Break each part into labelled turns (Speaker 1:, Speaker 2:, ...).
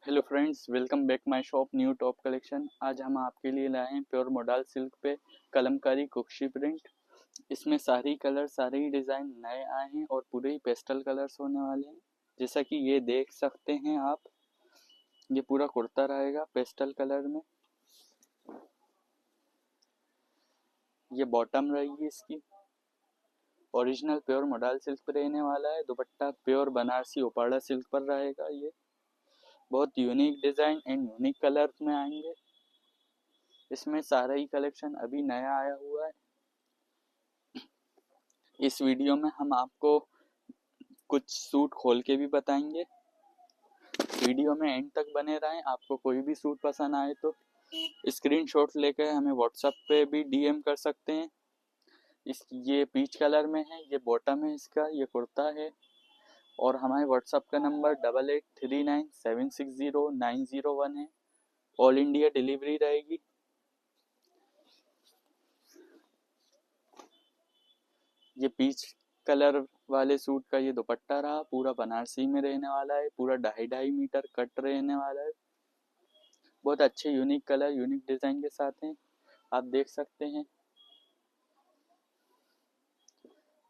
Speaker 1: Hello friends, welcome back my shop new top collection. आज हम आपके लिए लाए हैं प्योर मोडाल सिल्क पे कलमकारी कुक्शी प्रिंट। इसमें सारे कलर सारे ही डिज़ाइन नए आए हैं और पूरे ही पेस्टल कलर्स होने वाले हैं। जैसा कि ये देख सकते हैं आप, ये पूरा कुर्ता रहेगा पेस्टल कलर में। ये बॉटम रहेगी इसकी, ओरिजिनल प्योर मोडाल सिल्क पर रहने वाला है। दुपट्टा प्योर बनारसी ओपाड़ा सिल्क पर रहेगा। ये बहुत unique design and unique colour में आएंगे। इसमें सारा ही कलेक्शन अभी नया आया हुआ है। इस वीडियो में हम आपको कुछ सूट खोल के भी बताएंगे। वीडियो में एंड तक बने रहें। आपको कोई भी सूट पसंद आए तो स्क्रीनशॉट लेकर हमें व्हाट्सएप पे भी डीएम कर सकते हैं। ये पीच कलर में है, ये बॉटम है इसका, ये कुर्ता है। और हमारे व्हाट्सएप का नंबर 8839760901 है। ऑल इंडिया डिलीवरी रहेगी। ये पीच कलर वाले सूट का ये दुपट्टा रहा, पूरा बनारसी में रहने वाला है। पूरा 2.5 मीटर कट रहने वाला है। बहुत अच्छे यूनिक कलर यूनिक डिज़ाइन के साथ हैं, आप देख सकते हैं।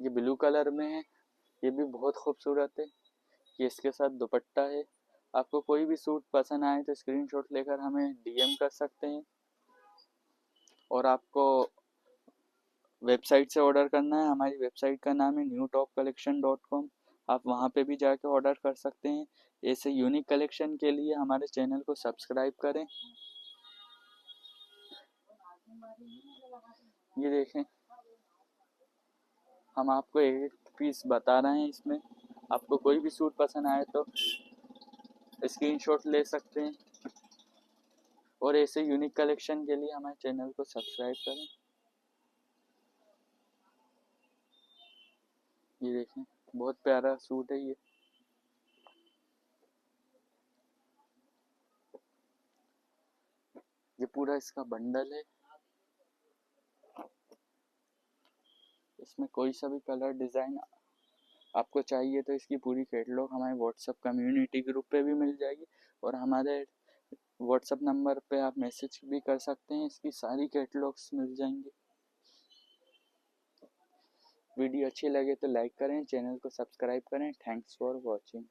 Speaker 1: ये ब्लू कलर में है, ये भी बहुत खूबसूरत है। ये इसके साथ दुपट्टा है। आपको कोई भी सूट पसंद आए तो स्क्रीनशॉट लेकर हमें डीएम कर सकते हैं। और आपको वेबसाइट से ऑर्डर करना है, हमारी वेबसाइट का नाम है newtopcollection.com। आप वहाँ पे भी जाके ऑर्डर कर सकते हैं। ऐसे यूनिक कलेक्शन के लिए हमारे चैनल को सब्सक्राइब करें। ये देखें, हम आपको एक पीस बता रहे हैं। इसमें आपको कोई भी सूट पसंद आए तो स्क्रीनशॉट ले सकते हैं। और ऐसे यूनिक कलेक्शन के लिए हमारे चैनल को सब्सक्राइब करें। ये देखें, बहुत प्यारा सूट है ये। ये पूरा इसका बंडल है। इसमें कोई सा भी कलर डिज़ाइन आपको चाहिए तो इसकी पूरी कैटलॉग हमारे व्हाट्सएप कम्युनिटी ग्रुप पे भी मिल जाएगी। और हमारे व्हाट्सएप नंबर पे आप मैसेज भी कर सकते हैं, इसकी सारी कैटलॉग्स मिल जाएंगी। वीडियो अच्छी लगे तो लाइक करें, चैनल को सब्सक्राइब करें। Thanks for watching.